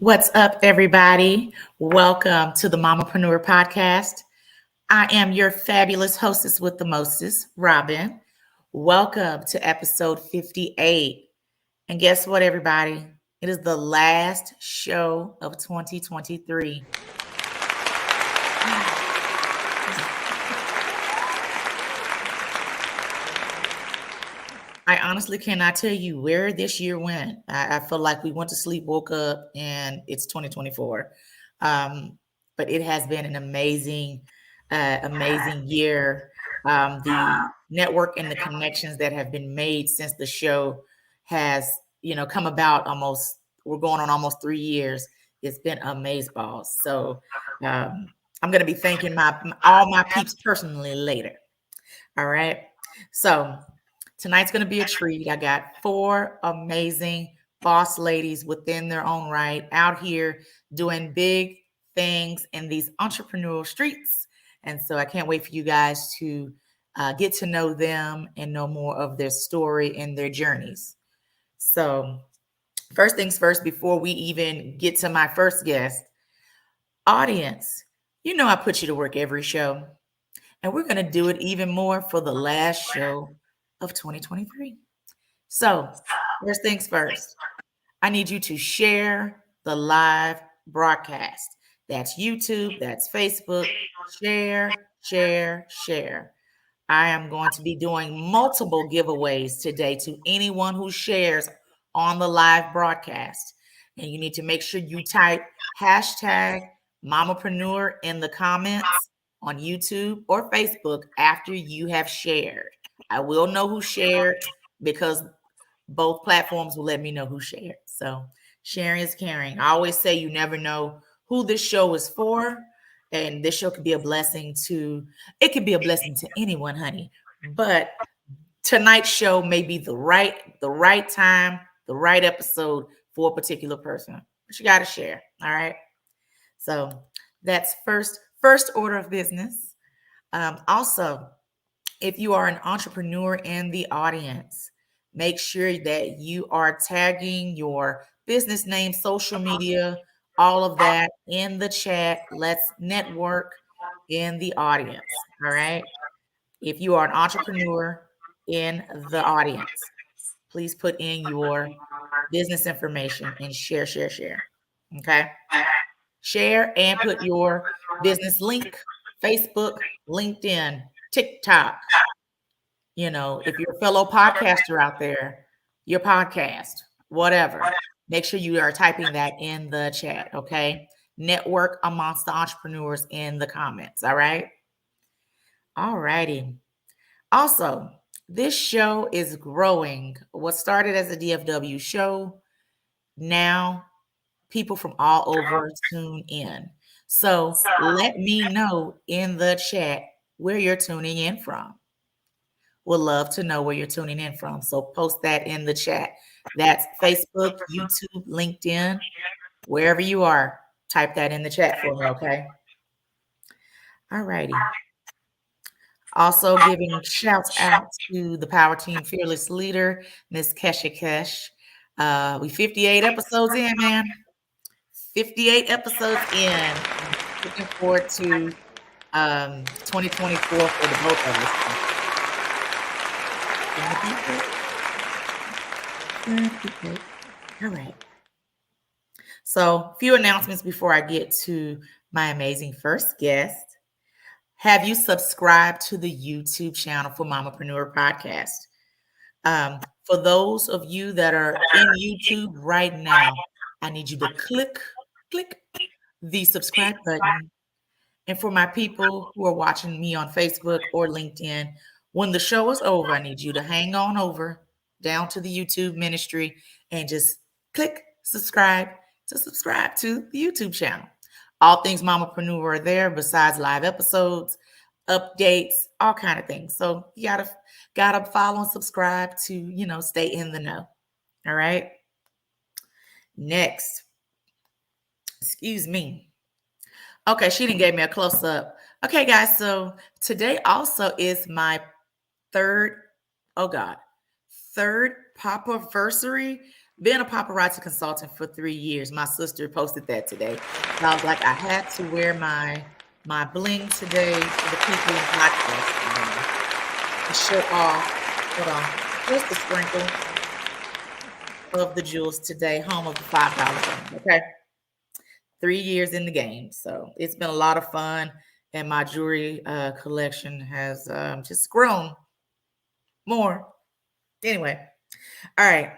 What's up, everybody? Welcome to the Mamapreneur Podcast. I am your fabulous hostess with the mostest, Robbin. Welcome to episode 58. And guess what, everybody? It is the last show of 2023. I honestly cannot tell you where this year went. I feel like we went to sleep, woke up, and it's 2024. But it has been an amazing year. The network and the connections that have been made since the show has, come about we're going on almost 3 years. It's been amazeballs. So I'm going to be thanking all my peeps personally later. All right. So tonight's going to be a treat. I got four amazing boss ladies within their own right out here doing big things in these entrepreneurial streets. And so I can't wait for you guys to get to know them and know more of their story and their journeys. So first things first, before we even get to my first guest, audience, I put you to work every show. And we're going to do it even more for the last show of 2023. So, first things first, I need you to share the live broadcast. That's YouTube, that's Facebook. Share, share, share. I am going to be doing multiple giveaways today to anyone who shares on the live broadcast. And you need to make sure you type hashtag Mamapreneur in the comments on YouTube or Facebook after you have shared. I will know who shared because both platforms will let me know who shared. So sharing is caring. I always say you never know who this show is for. And this show could be a blessing to anyone, honey. But tonight's show may be the right time, the right episode for a particular person. But you got to share. All right. So that's first order of business. Also, if you are an entrepreneur in the audience, make sure that you are tagging your business name, social media, all of that in the chat. Let's network in the audience. All right. If you are an entrepreneur in the audience, please put in your business information and share. Okay. Share and put your business link, Facebook, LinkedIn, TikTok. If you're a fellow podcaster out there, your podcast, whatever, make sure you are typing that in the chat, okay? Network amongst the entrepreneurs in the comments, all right? All righty. Also, this show is growing. What started as a DFW show, now people from all over tune in. So let me know in the chat where you're tuning in from. Would love to know where you're tuning in from. So post that in the chat. That's Facebook, YouTube, LinkedIn, wherever you are. Type that in the chat for me, okay? All righty. Also giving shouts out to the Power Team Fearless Leader, Miss Kesha Kesh. We 58 episodes in, man. 58 episodes in. Looking forward to 2024 for the both of us. All right. So, a few announcements before I get to my amazing first guest. Have you subscribed to the YouTube channel for Mamapreneur Podcast? For those of you that are in YouTube right now, I need you to click the subscribe button. And for my people who are watching me on Facebook or LinkedIn, when the show is over, I need you to hang on over down to the YouTube ministry and just click subscribe to the YouTube channel. All things Mamapreneur are there besides live episodes, updates, all kind of things. So you gotta follow and subscribe to stay in the know. All right. Next, excuse me. Okay, she didn't give me a close up. Okay, guys. So today also is my third Papa-versary. been a paparazzi consultant for 3 years. My sister posted that today. So I was like, I had to wear my bling today for the people in podcast to show off. Hold on, just a sprinkle of the jewels today, home of the $5 game. Okay, 3 years in the game, so it's been a lot of fun, and my jewelry collection has just grown more. Anyway, all right.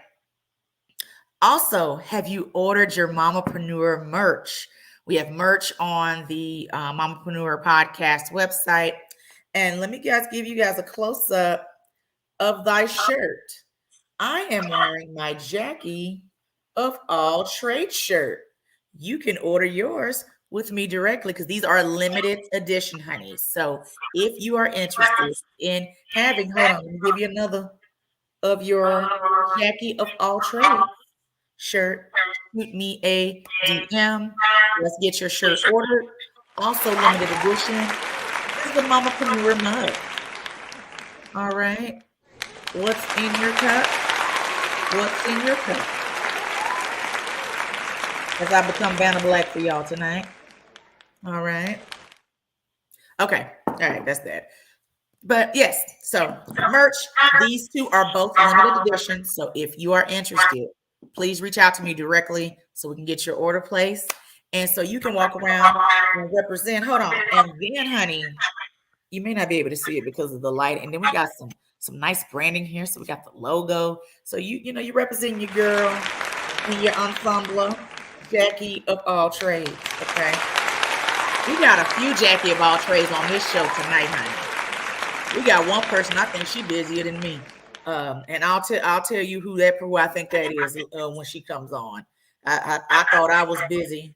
Also, have you ordered your Mamapreneur merch? We have merch on the Mamapreneur Podcast website. And let me give you guys a close-up of thy shirt. I am wearing my Jackie of all trades shirt. You can order yours with me directly because these are limited edition, honey. So if you are interested in having, hold on, let me give you another of your Jackie of all trades shirt, shoot me a DM. Let's get your shirt ordered. Also limited edition is the Mamapreneur mug. All right. What's in your cup? What's in your cup? As I become Vanna Black for y'all tonight. All right. Okay. All right. That's that. But yes, so merch, these two are both limited edition. So if you are interested, please reach out to me directly so we can get your order placed. And so you can walk around and represent. Hold on. And then, honey, you may not be able to see it because of the light. And then we got some nice branding here. So we got the logo. So you represent your girl and your ensemble, Jackie of all trades. Okay. We got a few Jackie of all trades on this show tonight, honey. We got one person, I think she's busier than me. And I'll tell you who I think that is when she comes on. I thought I was busy.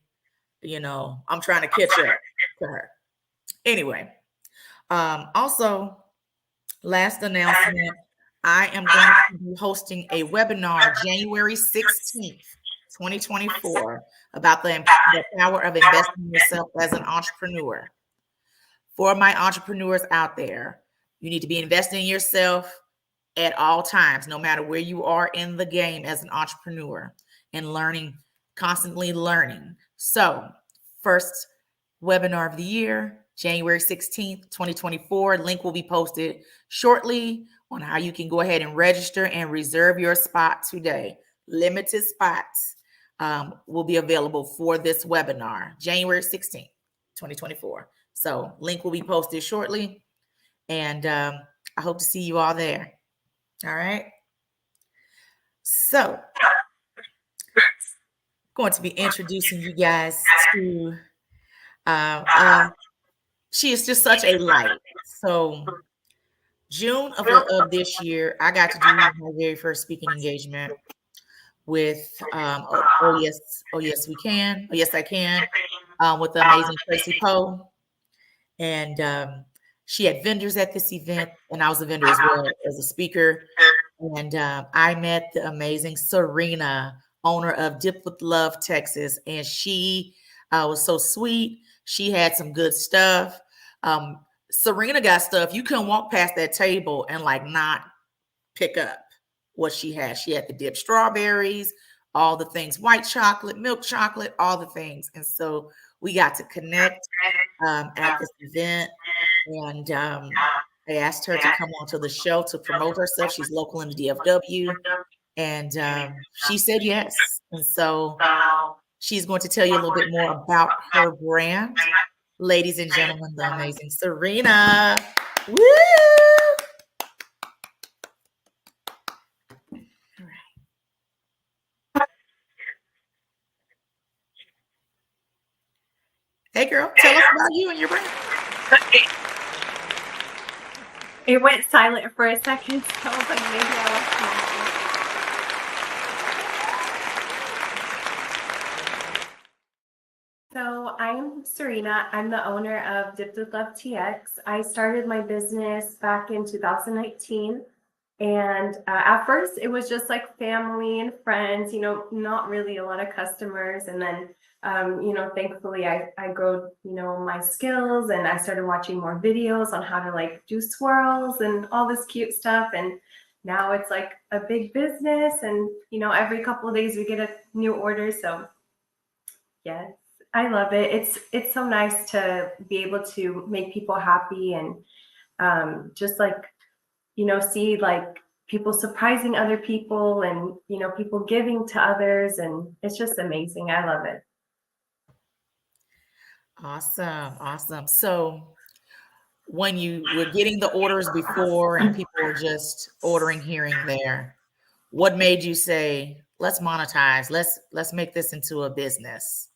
I'm trying to catch up to her. Anyway, also, last announcement, I am going to be hosting a webinar January 16th, 2024 about the power of investing in yourself as an entrepreneur. For my entrepreneurs out there, you need to be investing in yourself at all times, no matter where you are in the game as an entrepreneur, and constantly learning. So, first webinar of the year, January 16th, 2024. Link will be posted shortly on how you can go ahead and register and reserve your spot today. Limited spots will be available for this webinar, January 16th, 2024. So link will be posted shortly. And I hope to see you all there. All right. So going to be introducing you guys to she is just such a light. So June of this year, I got to do my very first speaking engagement with Oh Yes We Can, Oh Yes I Can, with the amazing Tracy Poe. And she had vendors at this event, and I was a vendor as well as a speaker. And I met the amazing Serena, owner of Dip with Love, Texas. And she was so sweet. She had some good stuff. Serena got stuff. You couldn't walk past that table and not pick up what she had. She had the dip strawberries, all the things, white chocolate, milk chocolate, all the things. And so we got to connect at this event. And I asked her to come onto the show to promote herself. She's local in the DFW. And she said yes. And so she's going to tell you a little bit more about her brand. Ladies and gentlemen, the amazing Serena. Woo! All right. Hey, girl, tell us about you and your brand. It went silent for a second, so I was like, maybe I was. So I'm Serena. I'm the owner of Dip with Love TX. I started my business back in 2019. And at first it was just like family and friends, not really a lot of customers. And then, thankfully I grew, my skills, and I started watching more videos on how to do swirls and all this cute stuff. And now it's like a big business, and every couple of days we get a new order. So yes, I love it. It's so nice to be able to make people happy, and just like see like people surprising other people, and people giving to others, and it's just amazing. I love it. Awesome. So when you were getting the orders before and people were just ordering here and there, what made you say, let's monetize, let's make this into a business?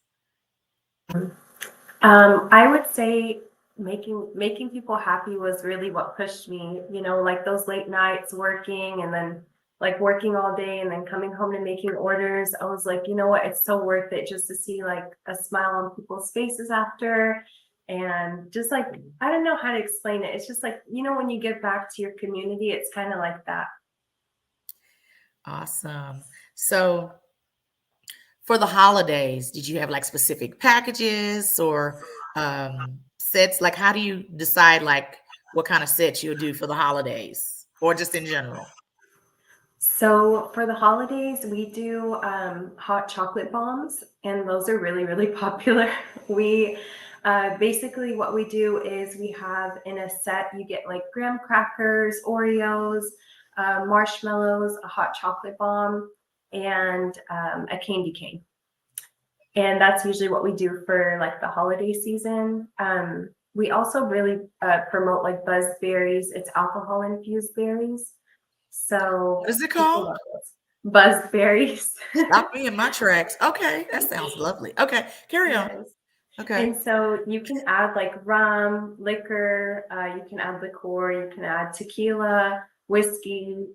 I would say making people happy was really what pushed me, like those late nights working, and then like working all day and then coming home and making orders. I was like, you know what, it's so worth it just to see like a smile on people's faces after. And just like, I don't know how to explain it. It's just like, when you give back to your community, it's kind of like that. Awesome. So for the holidays, did you have like specific packages or sets? Like, how do you decide like what kind of sets you'll do for the holidays or just in general? So for the holidays, we do hot chocolate bombs, and those are really, really popular. We basically what we do is we have in a set, you get like graham crackers, Oreos, marshmallows, a hot chocolate bomb, and a candy cane. And that's usually what we do for like the holiday season. We also really promote like buzz berries. It's alcohol infused berries. So What is it called? Buzz berries. Stop me in my tracks. Okay, that sounds lovely. Okay, carry on. Yes. Okay. And so you can add like rum, liquor, you can add liqueur, you can add tequila, whiskey,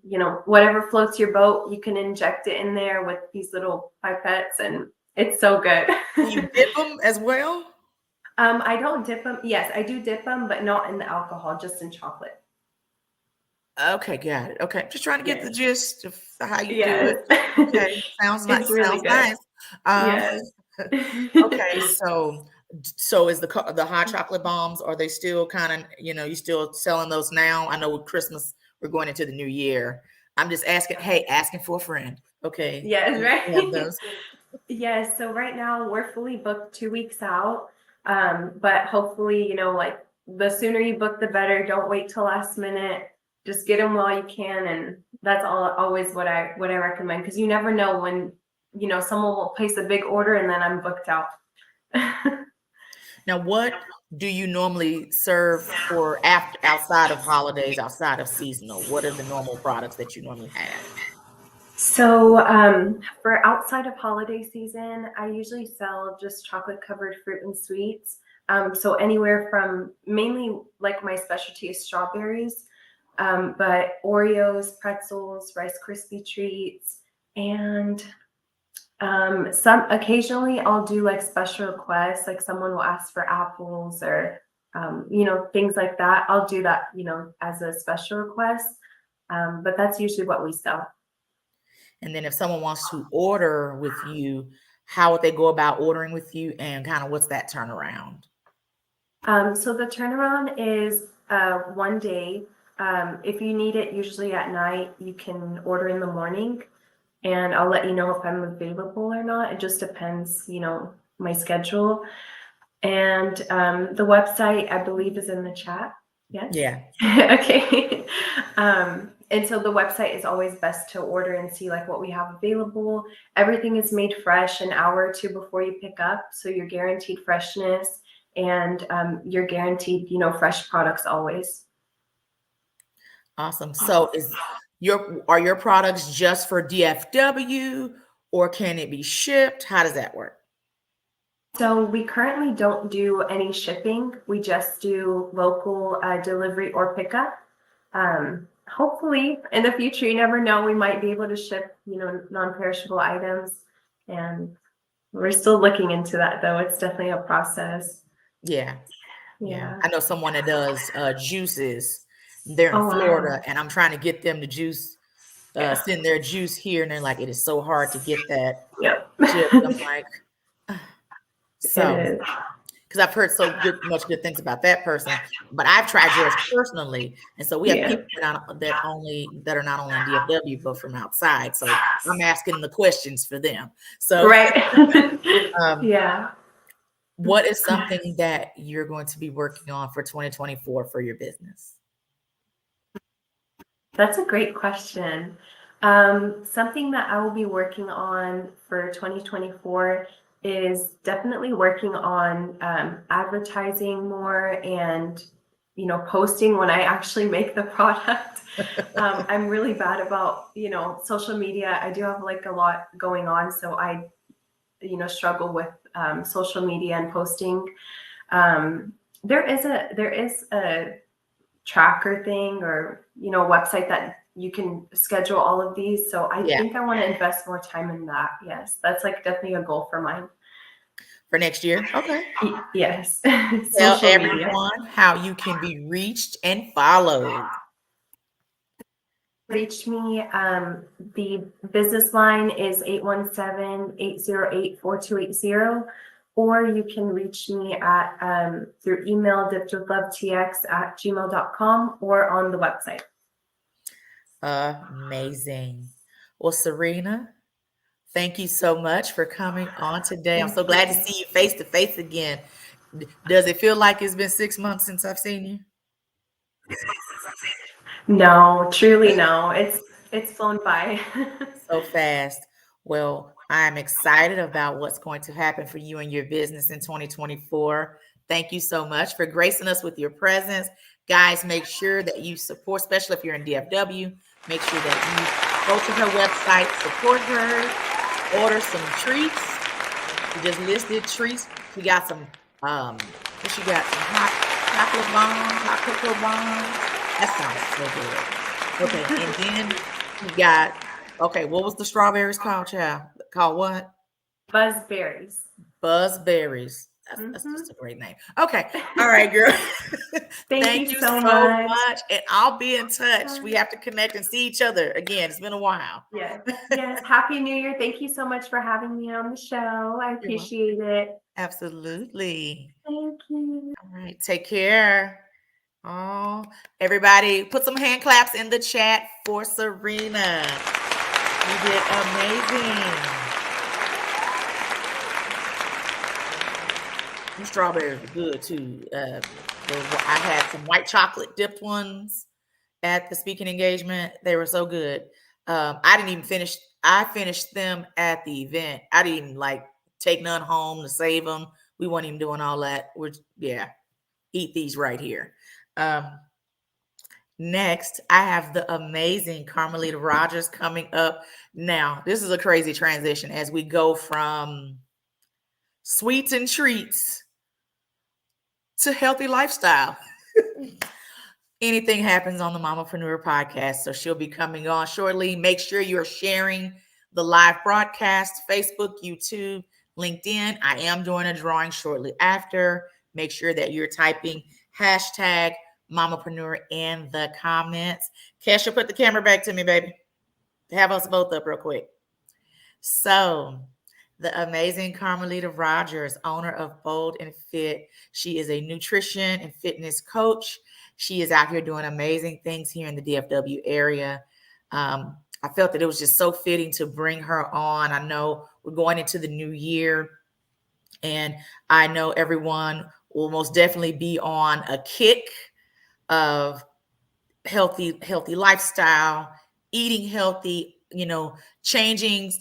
whatever floats your boat, you can inject it in there with these little pipettes, and it's so good. You dip them as well? I don't dip them. Yes, I do dip them, but not in the alcohol, just in chocolate. Okay, got it. Okay, just trying to get the gist of how you do Yes. it. Okay, sounds nice. It's really Sounds good. nice. Yes. Okay, so is the hot chocolate bombs, are they still kind of, you still selling those now? I know with Christmas we're going into the new year. I'm just asking, hey, asking for a friend. Okay. Yes, You have right. those. Yes, so right now we're fully booked 2 weeks out. But hopefully, like the sooner you book, the better. Don't wait till last minute. Just get them while you can, and that's always what I recommend, because you never know when someone will place a big order and then I'm booked out. Now, what do you normally serve for outside of holidays, outside of seasonal? What are the normal products that you normally have? So for outside of holiday season, I usually sell just chocolate covered fruit and sweets. So anywhere from, mainly like my specialty is strawberries, but Oreos, pretzels, Rice Krispie treats, and some occasionally I'll do like special requests, like someone will ask for apples or things like that. I'll do that, as a special request. But that's usually what we sell. And then if someone wants to order with you, how would they go about ordering with you, and kind of what's that turnaround? So the turnaround is 1 day. If you need it usually at night, you can order in the morning, and I'll let you know if I'm available or not. It just depends, my schedule. And the website, I believe, is in the chat. Yes? Yeah. Okay. And so the website is always best to order and see like what we have available. Everything is made fresh an hour or two before you pick up. So you're guaranteed freshness, and you're guaranteed, fresh products always. Awesome. So are your products just for DFW, or can it be shipped? How does that work? So we currently don't do any shipping. We just do local delivery or pickup. Hopefully in the future, you never know, we might be able to ship, non-perishable items, and we're still looking into that though. It's definitely a process. Yeah. Yeah. I know someone that does juices. They're in Florida, and I'm trying to get them to send their juice here, and they're like, it is so hard to get that Yep. shipped. I'm like, so, because because I've heard much good things about that person, but I've tried yours personally. And so we have people that are not only in DFW, but from outside. So I'm asking the questions for them. So, Yeah. What is something that you're going to be working on for 2024 for your business? That's a great question. Something that I will be working on for 2024 is definitely working on advertising more and, posting when I actually make the product. I'm really bad about, social media. I do have like a lot going on, so I, struggle with social media and posting. There is a tracker thing or website that you can schedule all of these, so I think I want to invest more time in that. Yes, that's like definitely a goal for mine for next year. Okay. Yes. Tell everyone how you can be reached and followed. Reach me. The business line is 817-808-4280. Or you can reach me at through email, dippedwithlovetx@gmail.com, or on the website. Amazing. Well, Serena, thank you so much for coming on today. I'm so glad to see you face to face again. Does it feel like it's been 6 months since I've seen you? No, truly no. It's flown by. So fast. Well, I'm excited about what's going to happen for you and your business in 2024. Thank you so much for gracing us with your presence. Guys, make sure that you support, especially if you're in DFW, make sure that you go to her website, support her, order some treats. She just listed treats. She got some, she got some hot chocolate bombs, hot cocoa bombs. That sounds so good. Okay, and then we got, what was the strawberries called, child? Called what? Buzzberries. Buzzberries. That's just a great name. Okay. All right, girl. Thank you so much. And I'll be in touch. We have to connect and see each other again. It's been a while. Yes. Happy New Year. Thank you so much for having me on the show. I appreciate it. Absolutely. Thank you. All right. Take care. Oh, everybody, put some hand claps in the chat for Serena. You did amazing. The strawberries were good too. I had some white chocolate dipped ones at the speaking engagement. They were so good. I didn't even finish. I finished them at the event. I didn't even take none home to save them. We weren't even doing all that. Eat these right here. Next, I have the amazing Carmelita Rogers coming up. Now, this is a crazy transition as we go from sweets and treats to healthy lifestyle. Anything happens on the Mamapreneur Podcast. So she'll be coming on shortly. Make sure you're sharing the live broadcast, Facebook, YouTube, LinkedIn. I am doing a drawing shortly after. Make sure that you're typing hashtag Mamapreneur in the comments. Kesha, put the camera back to me, baby. Have us both up real quick. So, the amazing Carmelita Rogers, owner of Bold and Fit. She is a nutrition and fitness coach. She is out here doing amazing things here in the DFW area. I felt that it was just so fitting to bring her on. I know we're going into the new year, and I know everyone will most definitely be on a kick of healthy lifestyle, eating healthy, changing,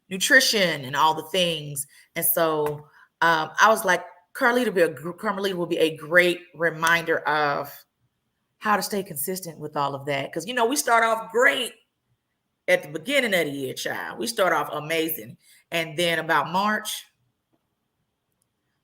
nutrition and all the things. And so I was like, Carmelita will be a great reminder of how to stay consistent with all of that. Because, we start off great at the beginning of the year, child. We start off amazing. And then about March,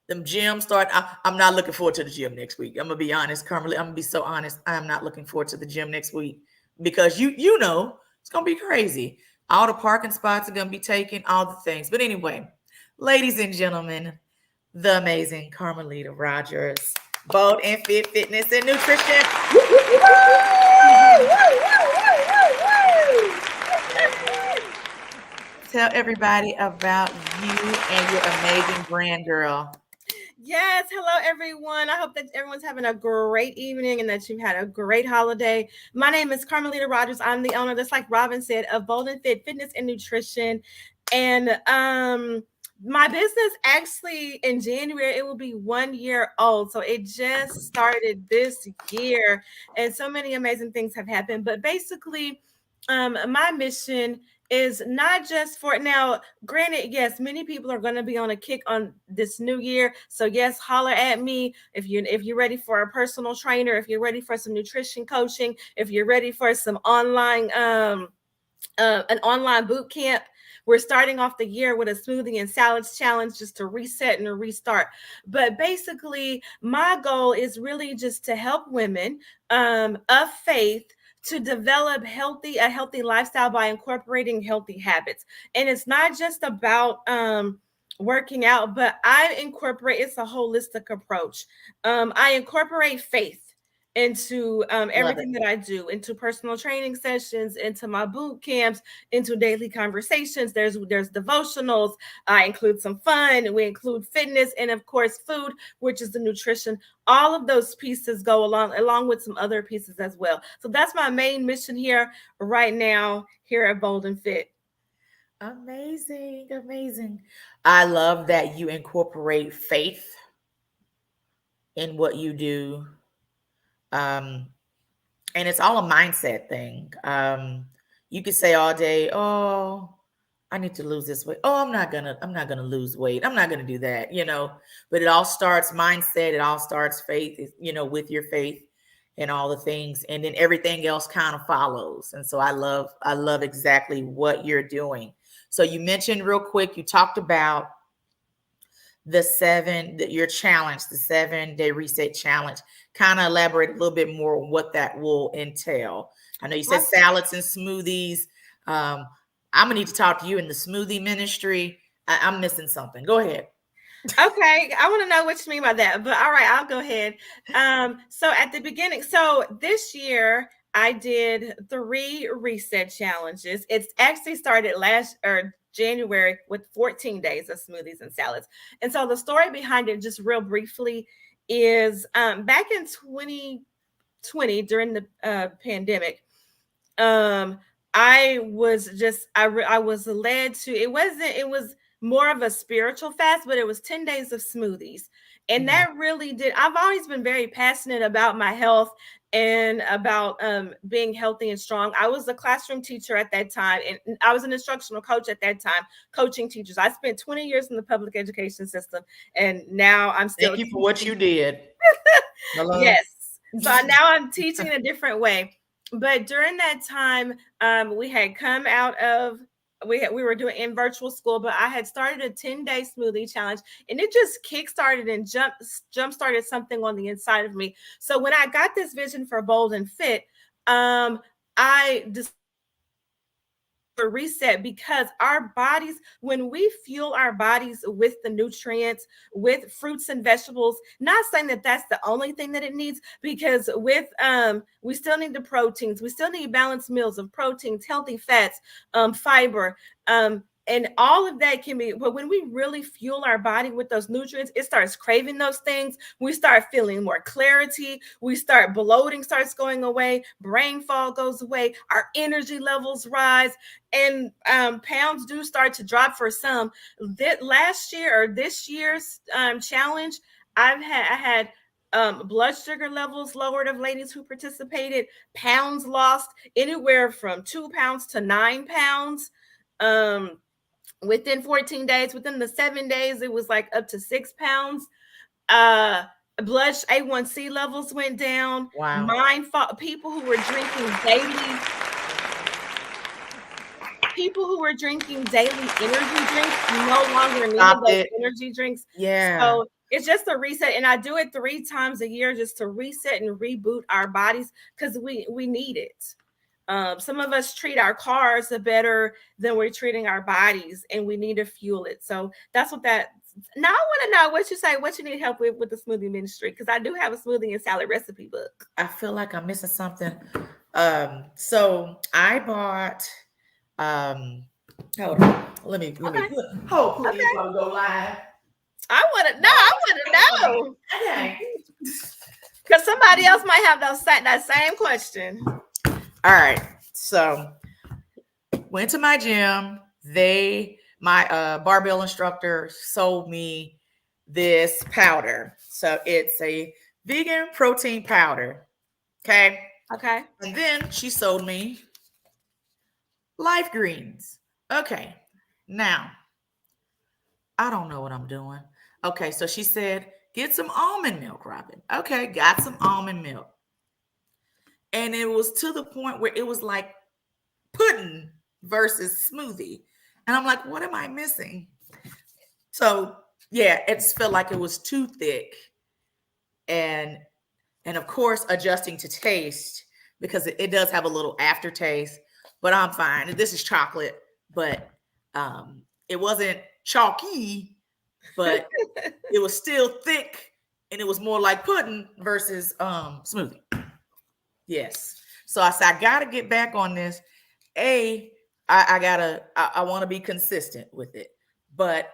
them gyms start. I'm not looking forward to the gym next week. I'm going to be honest, Carmelita. I'm going to be so honest. I'm not looking forward to the gym next week because you know it's going to be crazy. All the parking spots are going to be taken, all the things. But anyway, ladies and gentlemen, the amazing Carmelita Rogers, Bold and Fit Fitness and Nutrition. Tell everybody about you and your amazing brand, girl. Yes, hello everyone. I hope that everyone's having a great evening and that you've had a great holiday. My name is Carmelita Rogers. I'm the owner, just like Robbin said, of Bold and Fit Fitness and Nutrition. And my business actually in January, it will be 1 year old. So it just started this year, and so many amazing things have happened. But basically, my mission is not just for now. Granted, yes, many people are going to be on a kick on this new year. So yes, holler at me if you're ready for a personal trainer, if you're ready for some nutrition coaching, if you're ready for some online an online boot camp. We're starting off the year with a smoothie and salads challenge just to reset and a restart. But basically, my goal is really just to help women of faith to develop a healthy lifestyle by incorporating healthy habits. And it's not just about working out, but it's a holistic approach. I incorporate faith into everything that I do, into personal training sessions, into my boot camps, into daily conversations. There's devotionals. I include some fun. We include fitness, and of course food, which is the nutrition. All of those pieces go along with some other pieces as well. So that's my main mission here right now here at Bold and Fit. Amazing, amazing. I love that you incorporate faith in what you do. And it's all a mindset thing. You could say all day, "Oh, I need to lose this weight. Oh, I'm not gonna lose weight. I'm not gonna do that," But it all starts mindset. It all starts faith, with your faith and all the things, and then everything else kind of follows. And so I love exactly what you're doing. So you mentioned real quick, you talked about your challenge, the 7-day reset challenge. Kind of elaborate a little bit more on what that will entail. I know you said salads and smoothies. I'm gonna need to talk to you in the smoothie ministry. I'm missing something. Go ahead. Okay, I want to know what you mean by that, but all right, I'll go ahead. So at the beginning, so this year I did 3 reset challenges. It's actually started January with 14 days of smoothies and salads. And so the story behind it, just real briefly, is back in 2020 during the pandemic. I was led to, it was more of a spiritual fast, but it was 10 days of smoothies. And that really I've always been very passionate about my health and about being healthy and strong. I was a classroom teacher at that time, and I was an instructional coach at that time, coaching teachers. I spent 20 years in the public education system, and now I'm still. Thank you for what you did. Yes. So now I'm teaching a different way. But during that time, we had come out of we were doing in virtual school, but I had started a 10-day smoothie challenge, and it just kickstarted and jump started something on the inside of me. So when I got this vision for Bold and Fit, I just reset, because our bodies, when we fuel our bodies with the nutrients, with fruits and vegetables, not saying that that's the only thing that it needs, because with we still need the proteins, we still need balanced meals of proteins, healthy fats, fiber, and all of that can be, but when we really fuel our body with those nutrients, it starts craving those things. We start feeling more clarity. Bloating starts going away. Brain fog goes away. Our energy levels rise, and pounds do start to drop for some. This year's challenge, I had blood sugar levels lowered of ladies who participated, pounds lost, anywhere from 2 pounds to 9 pounds. Within 14 days, within the 7 days, it was like up to 6 pounds. Blood A1C levels went down. Wow. People who were drinking daily energy drinks no longer needed those energy drinks. Yeah. So it's just a reset. And I do it 3 times a year just to reset and reboot our bodies, because we need it. Some of us treat our cars better than we're treating our bodies, and we need to fuel it. So that's what that. Now I want to know what you need help with the smoothie ministry, because I do have a smoothie and salad recipe book. I feel like I'm missing something. So I bought. Hold on. Let me. Hold, please. Okay. I'll go live. I want to know. Okay. Because somebody else might have that same question. All right. So went to my gym. My barbell instructor sold me this powder. So it's a vegan protein powder. Okay. Okay. And then she sold me life greens. Okay. Now, I don't know what I'm doing. Okay. So she said, get some almond milk, Robbin. Okay. Got some almond milk. And it was to the point where it was like pudding versus smoothie. And I'm like, what am I missing? So yeah, it just felt like it was too thick. And of course, adjusting to taste because it does have a little aftertaste, but I'm fine. This is chocolate, but it wasn't chalky, but it was still thick, and it was more like pudding versus smoothie. Yes. So I said, I gotta get back on this. I want to be consistent with it, but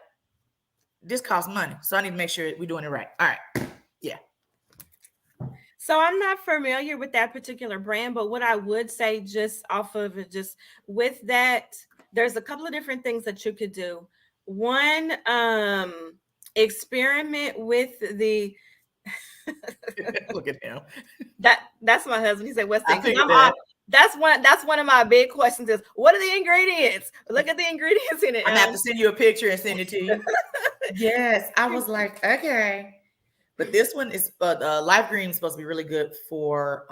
this costs money. So I need to make sure we're doing it right. All right. Yeah. So I'm not familiar with that particular brand, but what I would say just off of it, just with that, there's a couple of different things that you could do. One, experiment with the Look at him. That's my husband. He said, "What's I that?" figured that. That's one of my big questions is, what are the ingredients? Look at the ingredients in it. I'm gonna have to send you a picture and send it to you. Yes, I was like, okay, but this one is life green is supposed to be really good for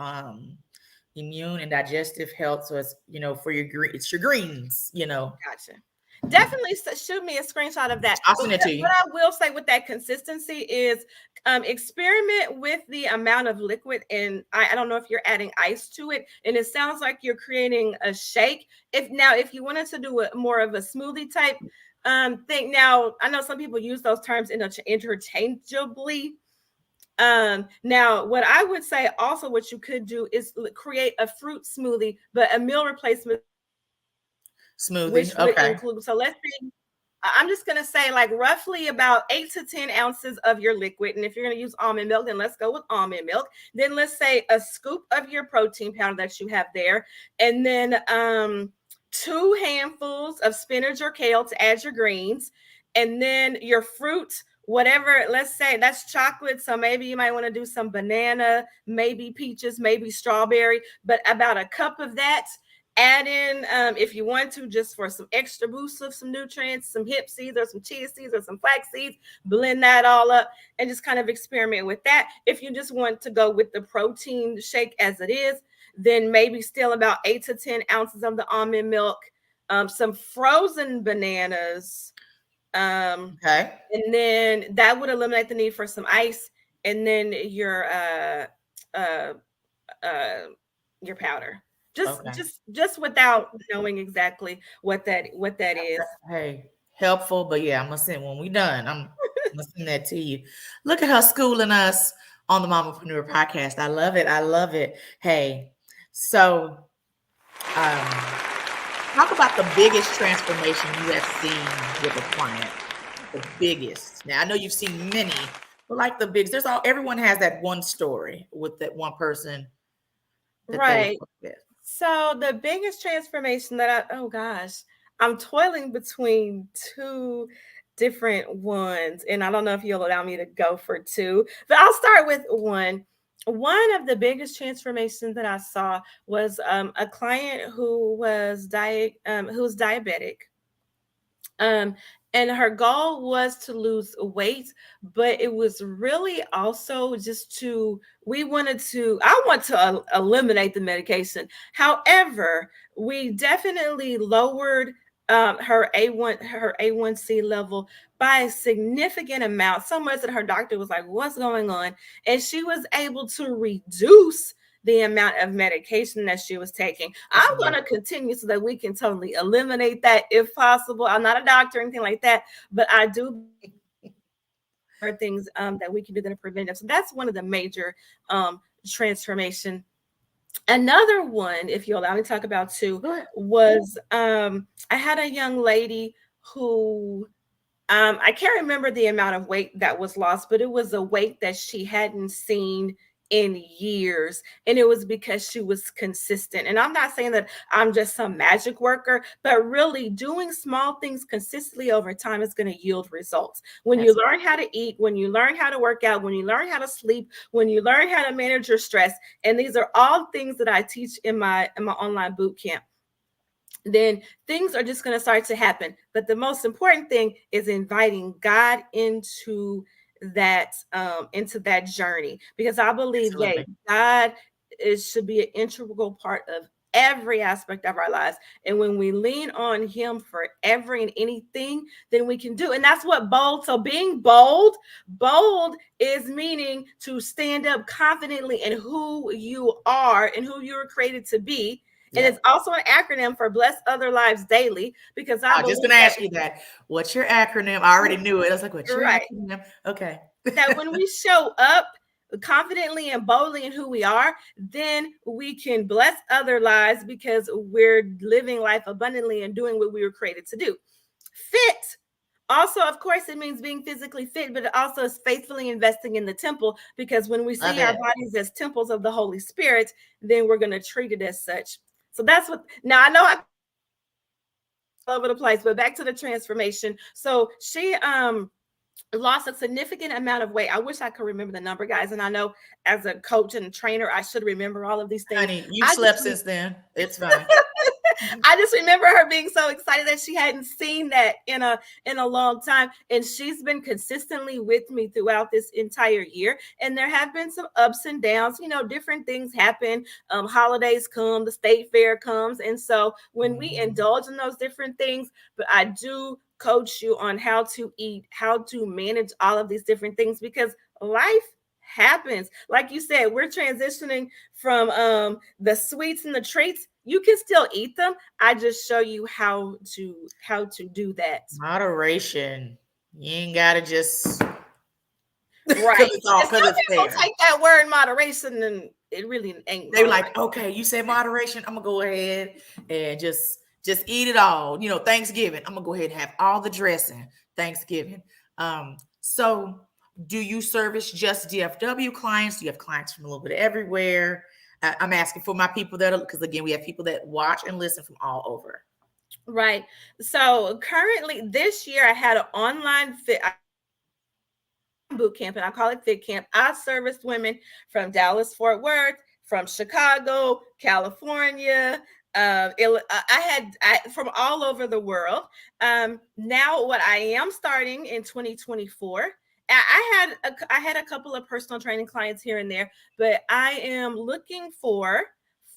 immune and digestive health. So it's for your green, it's your greens. Gotcha. Definitely shoot me a screenshot of that. I'll send it to you. What I will say with that consistency is experiment with the amount of liquid, and I don't know if you're adding ice to it, and it sounds like you're creating a shake. If you wanted to do a more of a smoothie type thing, now I know some people use those terms interchangeably. Now what I would say also what you could do is create a fruit smoothie, but a meal replacement smoothie, which would okay. include, so let's say, I'm just going to say like roughly about 8 to 10 ounces of your liquid. And if you're going to use almond milk, then let's go with almond milk. Then let's say a scoop of your protein powder that you have there. And then 2 handfuls of spinach or kale to add your greens. And then your fruit, whatever, let's say that's chocolate. So maybe you might want to do some banana, maybe peaches, maybe strawberry, but about a cup of that. Add in, if you want to, just for some extra boost of some nutrients, some hemp seeds or some chia seeds or some flax seeds, blend that all up and just kind of experiment with that. If you just want to go with the protein shake as it is, then maybe still about 8 to 10 ounces of the almond milk, some frozen bananas. Okay. And then that would eliminate the need for some ice. And then your powder. Just without knowing exactly what that is. Hey, helpful, but yeah, I'm gonna send when we done. I'm gonna send that to you. Look at her schooling us on the Mamapreneur Podcast. I love it. I love it. Hey, so talk about the biggest transformation you have seen with a client. The biggest. Now I know you've seen many, but like the biggest, everyone has that one story with that one person. Right. So the biggest transformation that I'm toiling between 2 different ones, and I don't know if you'll allow me to go for 2, but I'll start with one. One of the biggest transformations that I saw was a client who was diabetic. And her goal was to lose weight, but it was really also just I want to eliminate the medication. However, we definitely lowered her A1C level by a significant amount, so much that her doctor was like, what's going on? And she was able to reduce the amount of medication that she was taking. I'm going to continue so that we can totally eliminate that if possible. I'm not a doctor or anything like that, but I do things that we can do that are preventive. So that's one of the major transformation. Another one, if you allow me to talk about 2, was I had a young lady who I can't remember the amount of weight that was lost, but it was a weight that she hadn't seen in years. And it was because she was consistent. And I'm not saying that I'm just some magic worker, but really doing small things consistently over time is going to yield results. When you learn how to eat, when you learn how to work out, when you learn how to sleep, when you learn how to manage your stress, and these are all things that I teach in my online boot camp, then things are just going to start to happen. But the most important thing is inviting God into that journey, because I believe that God should be an integral part of every aspect of our lives. And when we lean on him for every and anything, then we can do. And that's what bold. So being bold is meaning to stand up confidently in who you are and who you were created to be. And it's also an acronym for Bless Other Lives Daily, because I was just going to ask you that. What's your acronym? I already knew it. I was like, what's your acronym? Okay. That when we show up confidently and boldly in who we are, then we can bless other lives because we're living life abundantly and doing what we were created to do. Fit. Also, of course, it means being physically fit, but it also is faithfully investing in the temple, because when we see our bodies as temples of the Holy Spirit, then we're going to treat it as such. So that's what, now I know I'm all over the place, but back to the transformation. So she lost a significant amount of weight. I wish I could remember the number, guys. And I know as a coach and a trainer, I should remember all of these things. Honey, you slept since then. It's fine. I just remember her being so excited that she hadn't seen that in a long time. And she's been consistently with me throughout this entire year. And there have been some ups and downs, different things happen. Holidays come, the state fair comes. And so when we indulge in those different things, but I do coach you on how to eat, how to manage all of these different things, because life happens. Like you said, we're transitioning from the sweets and the treats. You can still eat them. I just show you how to do that. Moderation. You ain't gotta just right. Some people take that word moderation and it really ain't. They're like, okay, you said moderation. I'm gonna go ahead and just eat it all. Thanksgiving, I'm gonna go ahead and have all the dressing. Thanksgiving. So do you service just DFW clients? Do you have clients from a little bit everywhere? I'm asking for my people because again, we have people that watch and listen from all over. Right. So currently this year I had an online fit boot camp, and I call it Fit Camp. I serviced women from Dallas, Fort Worth, from Chicago, California. I had from all over the world. Now what I am starting in 2024, I had a couple of personal training clients here and there, but I am looking for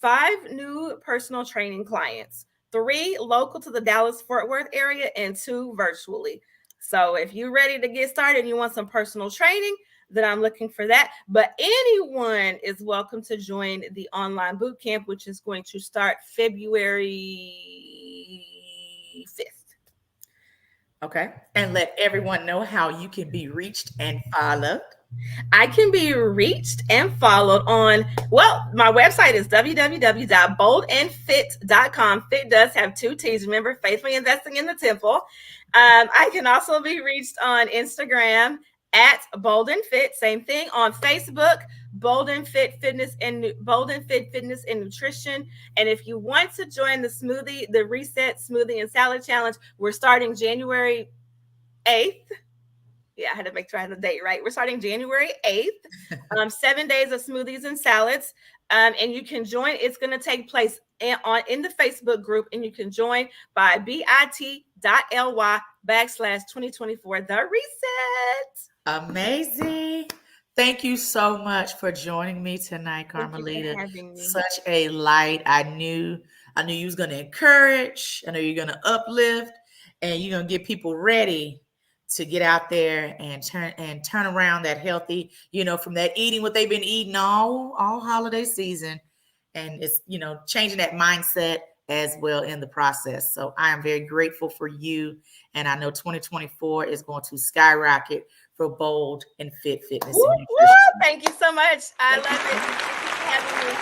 5 new personal training clients, 3 local to the Dallas-Fort Worth area and 2 virtually. So if you're ready to get started and you want some personal training, then I'm looking for that. But anyone is welcome to join the online boot camp, which is going to start February 5th. Okay. And let everyone know how you can be reached and followed. I can be reached and followed on, my website is www.boldandfit.com. Fit does have 2 T's. Remember, faithfully investing in the temple. I can also be reached on Instagram at Bold and Fit. Same thing on Facebook, Bold and Fit Fitness and Nutrition. And if you want to join the Reset Smoothie and Salad Challenge, we're starting January 8th. Yeah, I had to make sure I had the date right. We're starting January 8th. 7 days of smoothies and salads. And you can join. It's going to take place in the Facebook group, and you can join by bit.ly/2024 The Reset. Amazing. Thank you so much for joining me tonight, Carmelita. Such a light. I knew you was going to encourage. I know you're going to uplift, and you're going to get people ready to get out there and turn around that healthy, from that eating what they've been eating all holiday season. And it's, changing that mindset as well in the process. So I am very grateful for you. And I know 2024 is going to skyrocket for Bold and Fit Fitness. Thank you so much. I love it. Thank you for having me.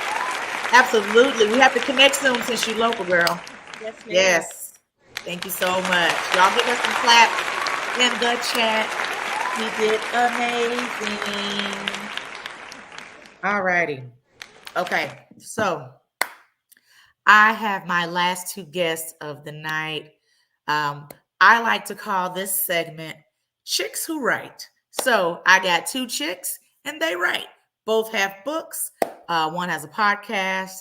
Absolutely. We have to connect soon since you're local, girl. Yes, ma'am. Yes. Thank you so much. Y'all give us some claps. in the chat. You did amazing. All righty. Okay, so I have my last two guests of the night. I like to call this segment Chicks Who Write. So I got two chicks and they write. Both have books. One has a podcast,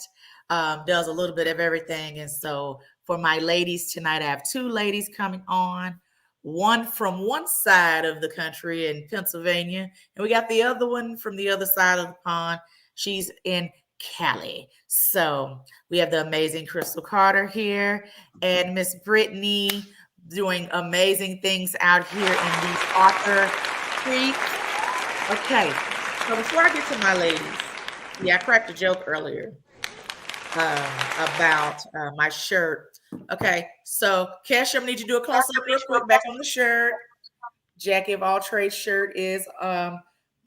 does a little bit of everything. And so for my ladies tonight, I have two ladies coming on. One from one side of the country in Pennsylvania, and we got the other one from the other side of the pond. She's in Cali. So we have the amazing Crystal Carter here and Miss Brittany doing amazing things out here in these Arthur streets. Okay, so before I get to my ladies, I cracked a joke earlier about my shirt. Okay, so Cash, I'm gonna need you to do a close-up real quick back on the shirt. Jackie of All Trades shirt is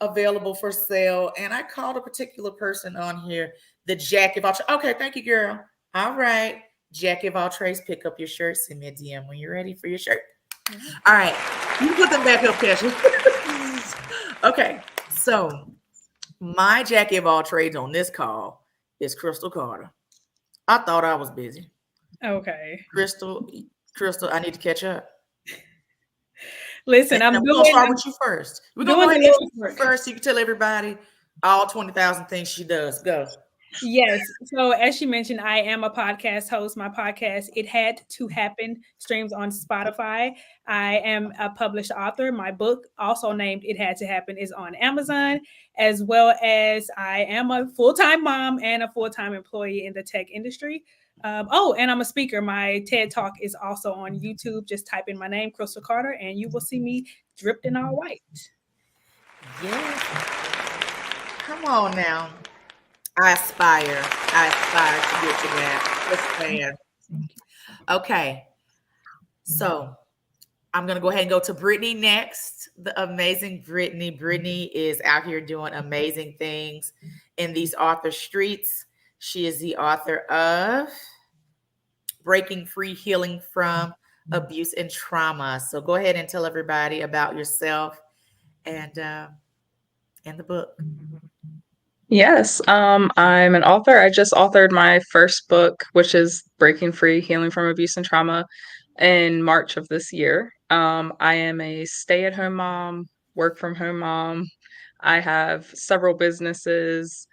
available for sale. And I called a particular person on here, the Jackie of All Trades. Okay, thank you, girl. All right. Jackie of All Trades, pick up your shirt. Send me a DM when you're ready for your shirt. All right. You can put them back up, Cash. Okay, so my Jackie of All Trades on this call is Crystal Carter. I thought I was busy. Okay. Crystal, I need to catch up. Listen, we're gonna start with you first. We're gonna go ahead and you first. So you can tell everybody all 20,000 things she does. Go. Yes. So as she mentioned, I am a podcast host. My podcast, It Had to Happen, streams on Spotify. I am a published author. My book, also named It Had to Happen, is on Amazon, as well as I am a full-time mom and a full-time employee in the tech industry. And I'm a speaker. My TED Talk is also on YouTube. Just type in my name, Crystal Carter, and you will see me dripped in all white. Yes. Come on now. I aspire to get to that. Okay. So I'm going to go ahead and go to Brittany next. The amazing Brittany. Brittany is out here doing amazing things in these author streets. She is the author of Breaking Free, Healing from Abuse and Trauma. So go ahead and tell everybody about yourself and the book. Yes, I'm an author. I just authored my first book, which is Breaking Free, Healing from Abuse and Trauma, in March of this year. I am a stay-at-home mom, work-from-home mom. I have several businesses,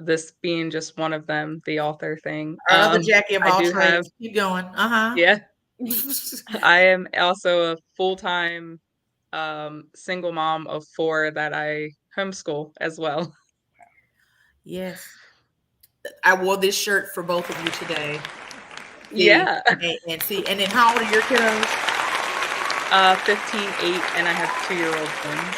this being just one of them, the author thing. The Jackie of All Trades. Keep going. Yeah. I am also a full-time single mom of 4 that I homeschool as well. Yes. I wore this shirt for both of you today. Yeah. And then how old are your kiddos? 15, 8, and I have 2-year-old twins.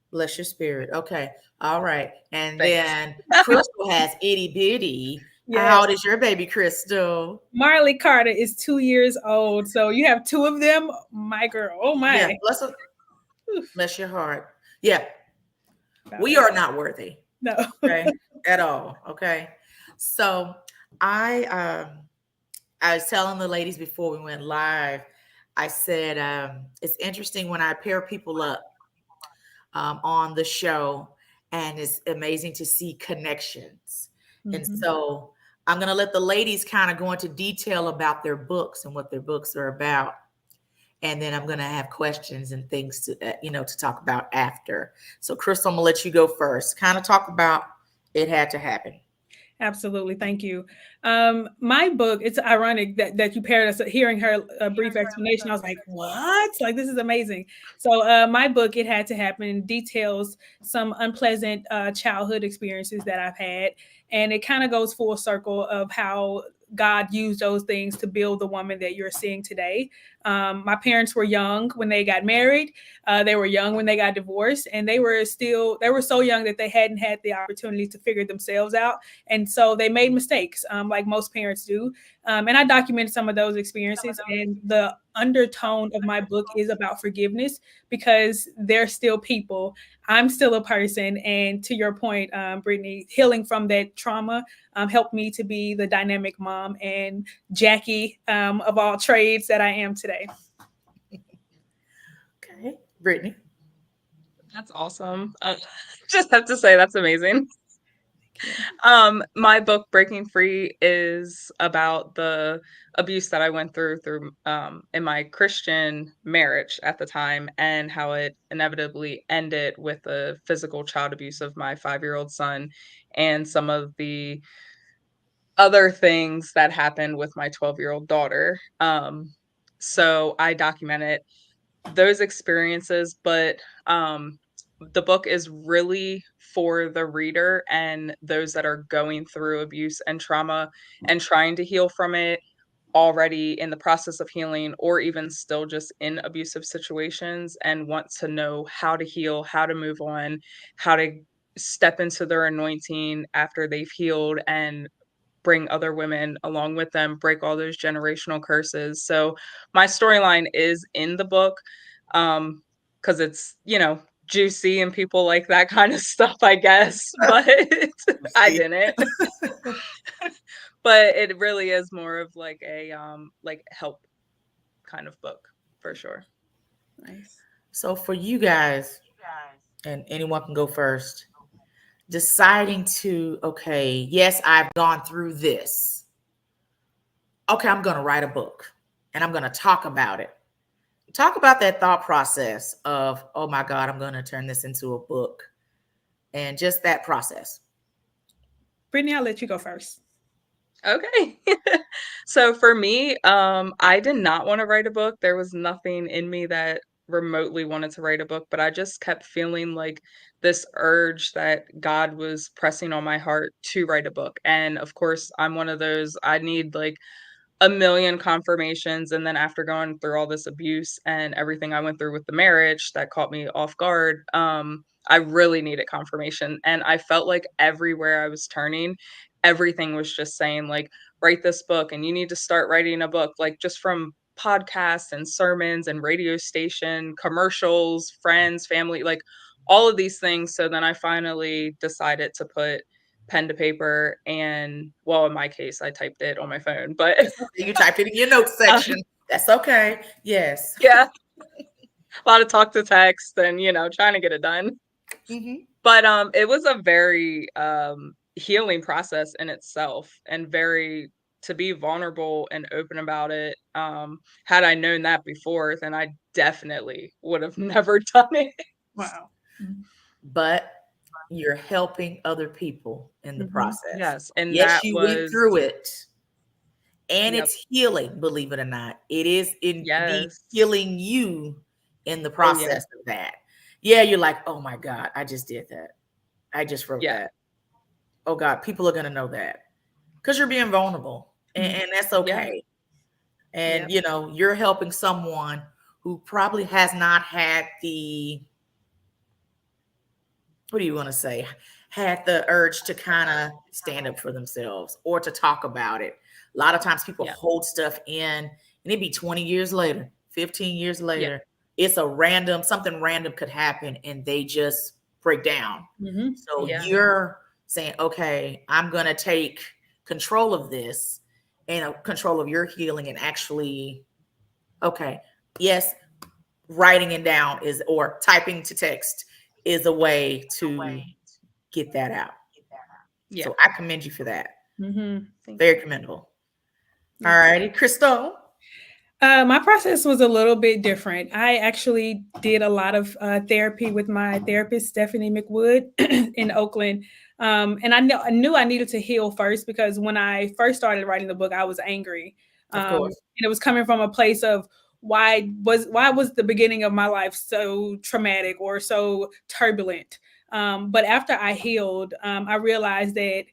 Bless your spirit. Okay. All right. And then Crystal has itty bitty. Yes. How old is your baby, Crystal? Marley Carter is 2 years old. So you have 2 of them. My girl. Oh my. Yeah, bless your heart. Yeah. We are not worthy. No. Okay. At all. Okay. So I was telling the ladies before we went live, I said it's interesting when I pair people up on the show, and it's amazing to see connections. Mm-hmm. And so I'm going to let the ladies kind of go into detail about their books and what their books are about. And then I'm going to have questions and things to, to talk about after. So Crystal, I'm going to let you go first. Kind of talk about It Had to Happen. Absolutely. Thank you. My book, it's ironic that you paired us. Hearing her brief explanation, I was like, what? Like, this is amazing. So my book, It Had to Happen, details some unpleasant childhood experiences that I've had. And it kind of goes full circle of how God used those things to build the woman that you're seeing today. My parents were young when they got married. They were young when they got divorced, and they were so young that they hadn't had the opportunity to figure themselves out. And so they made mistakes, like most parents do. And I documented some of those experiences, and the undertone of my book is about forgiveness, because they're still people. I'm still a person. And to your point, Brittany, healing from that trauma helped me to be the dynamic mom and Jackie of all trades that I am today. Brittany. That's awesome. Just have to say that's amazing. My book Breaking Free is about the abuse that I went through in my Christian marriage at the time, and how it inevitably ended with the physical child abuse of my 5-year-old son, and some of the other things that happened with my 12-year-old daughter. So I documented those experiences, but the book is really for the reader and those that are going through abuse and trauma and trying to heal from it, already in the process of healing, or even still just in abusive situations and want to know how to heal, how to move on, how to step into their anointing after they've healed, and bring other women along with them, break all those generational curses. So my storyline is in the book, because it's, juicy and people like that kind of stuff, I guess, but I didn't. But it really is more of like a help kind of book for sure. Nice. So for you guys, and anyone can go first, deciding to, okay, yes, I've gone through this. Okay, I'm going to write a book and I'm going to talk about it. Talk about that thought process of, oh my God, I'm going to turn this into a book, and just that process. Brittany, I'll let you go first. Okay. So for me, I did not want to write a book. There was nothing in me that remotely wanted to write a book, but I just kept feeling like this urge that God was pressing on my heart to write a book. And of course, I'm one of those, I need like a million confirmations. And then after going through all this abuse and everything I went through with the marriage that caught me off guard, I really needed confirmation. And I felt like everywhere I was turning, everything was just saying like, write this book and you need to start writing a book, like just from podcasts and sermons and radio station commercials, friends, family, like all of these things. So then I finally decided to put pen to paper, and well, in my case, I typed it on my phone, but You typed it in your notes section. That's okay. Yes. yeah, a lot of talk to text and, trying to get it done. Mm-hmm. But it was a very healing process in itself, and to be vulnerable and open about it. Had I known that before, then I definitely would have never done it. Wow. But you're helping other people in the process. Yes. And yes, that you was, went through it. And Yep. it's healing, believe it or not. It is indeed Yes. healing you in the process of that. Yeah, you're like, oh my God, I just did that. I just wrote that. Oh God, people are going to know that. Because you're being vulnerable. And that's okay. And, you're helping someone who probably has not had what do you want to say? Had the urge to kind of stand up for themselves or to talk about it. A lot of times people hold stuff in, and it'd be 20 years later, 15 years later. It's something random could happen and they just break down. So you're saying, okay, I'm going to take control of this and control of your healing, and actually, okay, yes, writing it down or typing to text is a way to get that out. Yeah. So I commend you for that. Very commendable. All righty, Crystal. My process was a little bit different. I actually did a lot of therapy with my therapist, Stephanie McWood, in Oakland. And I knew I needed to heal first, because when I first started writing the book, I was angry. Of course. And it was coming from a place of, why was the beginning of my life so traumatic or so turbulent? But after I healed, I realized that,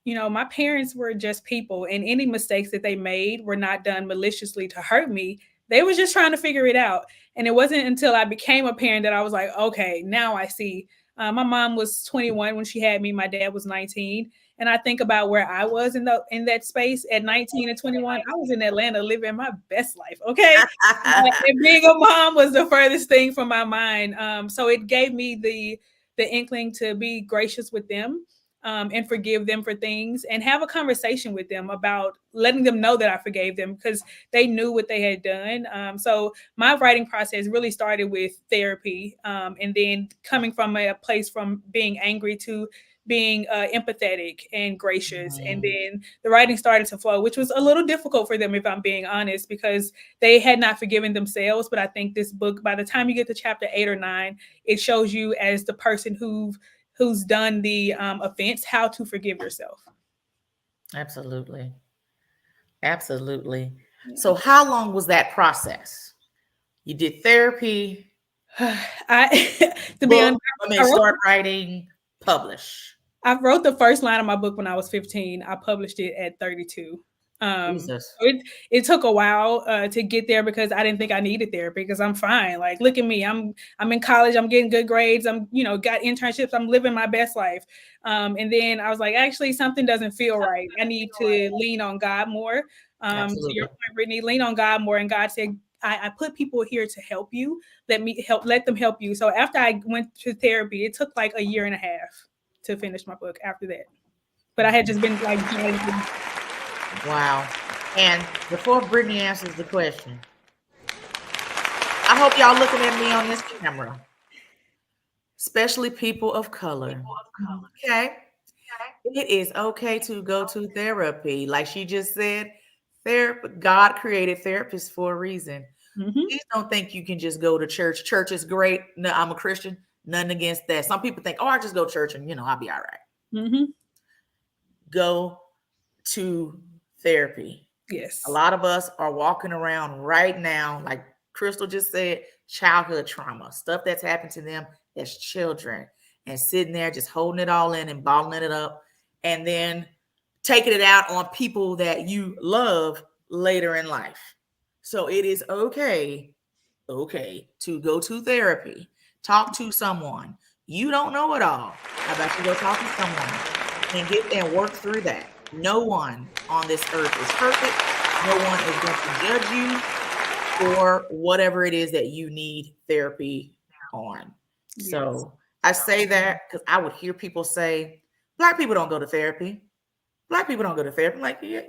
my parents were just people, and any mistakes that they made were not done maliciously to hurt me. They were just trying to figure it out. And it wasn't until I became a parent that I was like, okay, now I see. My mom was 21 when she had me. My dad was 19. And I think about where I was in that space at 19 and 21. I was in Atlanta living my best life. Okay. And being a mom was the furthest thing from my mind. So it gave me the inkling to be gracious with them. and forgive them for things and have a conversation with them about letting them know that I forgave them because they knew what they had done. So my writing process really started with therapy, and then coming from a place from being angry to being empathetic and gracious. And then the writing started to flow, which was a little difficult for them, if I'm being honest, because they had not forgiven themselves. But I think this book, by the time you get to chapter 8 or 9, it shows you as the person who's done the offense, how to forgive yourself. Absolutely. Absolutely. So how long was that process? You did therapy, To be honest, start writing, publish. I wrote the first line of my book when I was 15. I published it at 32. It took a while to get there because I didn't think I needed therapy because I'm fine. Like, look at me. I'm in college. I'm getting good grades. I'm, got internships. I'm living my best life. And then I was like, actually, something doesn't feel right. I need to lean on God more. To your point, Brittany, lean on God more. And God said, I put people here to help you. Let them help you. So after I went to therapy, it took like a year and a half to finish my book after that. But I had just been like, wow. And before Brittany answers the question, I hope y'all looking at me on this camera, especially people of color. Okay. It is okay to go to therapy. Like she just said, God created therapists for a reason. Please don't think you can just go to church. Church is great. No, I'm a Christian. Nothing against that. Some people think, I just go to church and, I'll be all right. Go to therapy. Yes. A lot of us are walking around right now, like Crystal just said, childhood trauma, stuff that's happened to them as children, and sitting there just holding it all in and bottling it up, and then taking it out on people that you love later in life. So it is okay to go to therapy. Talk to someone. You don't know it all. How about you go talk to someone and work through that? No one on this earth is perfect. No one is going to judge you for whatever it is that you need therapy on. Yes. So I say that because I would hear people say, Black people don't go to therapy. Black people don't go to therapy. I'm like, yeah,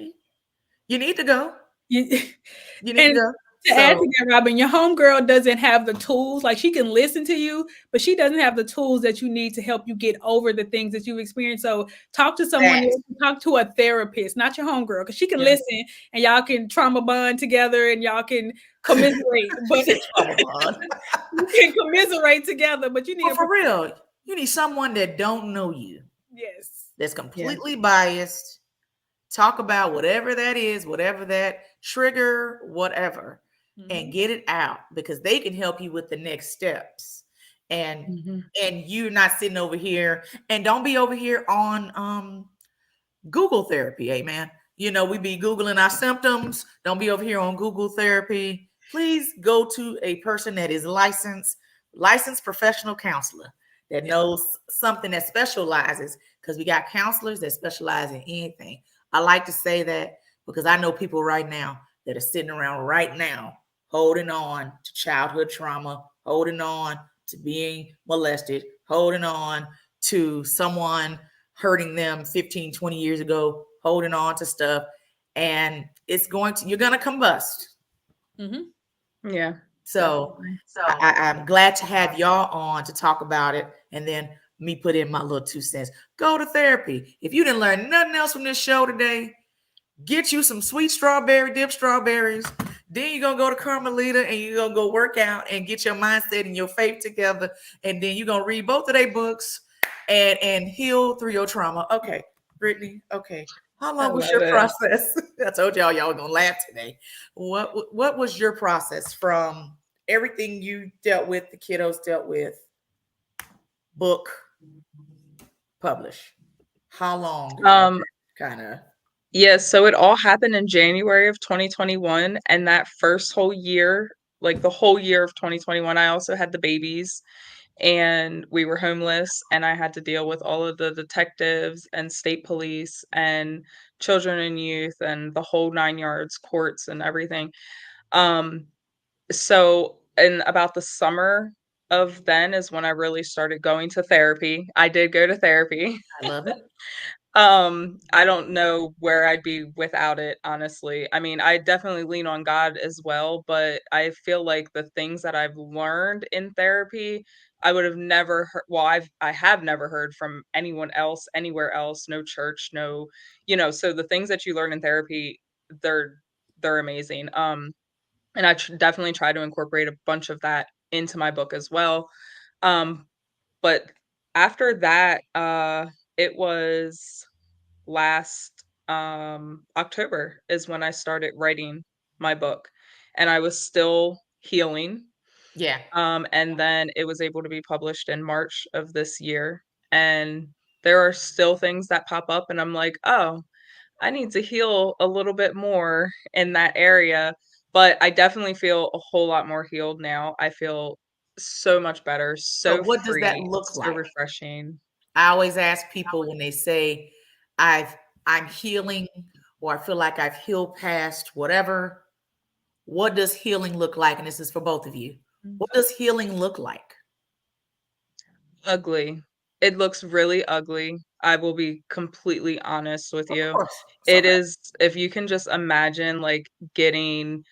you need to go. You need to go. To add to that, Robbin, your homegirl doesn't have the tools. Like, she can listen to you, but she doesn't have the tools that you need to help you get over the things that you've experienced. So talk to someone else, talk to a therapist, not your homegirl, because she can listen and y'all can trauma bond together and y'all can commiserate. But you can commiserate together, but you need for real. You need someone that don't know you. Yes. That's completely biased. Talk about whatever that is, whatever that trigger, whatever. And get it out, because they can help you with the next steps. And and you're not sitting over here, and don't be over here on Google therapy, amen. We be Googling our symptoms. Don't be over here on Google therapy. Please go to a person that is licensed professional counselor that knows something that specializes, because we got counselors that specialize in anything. I like to say that because I know people right now that are sitting around right now holding on to childhood trauma, holding on to being molested, holding on to someone hurting them 15, 20 years ago, holding on to stuff. And you're going to combust. Yeah. So I'm glad to have y'all on to talk about it. And then me put in my little 2 cents. Go to therapy. If you didn't learn nothing else from this show today, get you some sweet dip strawberries. Then you're going to go to Carmelita and you're going to go work out and get your mindset and your faith together. And then you're going to read both of their books and heal through your trauma. Okay, Brittany. Okay. How long was your process? I told y'all were going to laugh today. What was your process from everything you dealt with, the kiddos dealt with, book, publish? How long? Kind of. Yes, so it all happened in January of 2021, and that first whole year, like the whole year of 2021, I also had the babies, and we were homeless, and I had to deal with all of the detectives and state police and children and youth and the whole 9 yards, courts and everything. So in about the summer of then is when I really started going to therapy. I did go to therapy. I love it. I don't know where I'd be without it, honestly. I mean, I definitely lean on God as well, but I feel like the things that I've learned in therapy, I would have never heard, well, I have never heard from anyone else, anywhere else, no church, no, so the things that you learn in therapy, they're they're amazing. And I definitely try to incorporate a bunch of that into my book as well. Um, but after that, it was last October is when I started writing my book, and I was still healing. Yeah. And then it was able to be published in March of this year. And there are still things that pop up, and I'm like, oh, I need to heal a little bit more in that area. But I definitely feel a whole lot more healed now. I feel so much better, So so what does that free, look so like? refreshing. I always ask people when they say I'm healing or I feel like I've healed past whatever, what does healing look like? And this is for both of you. What does healing look like? Ugly. It looks really ugly. I will be completely honest with Of you. course. It's It okay. is, if you can just imagine like getting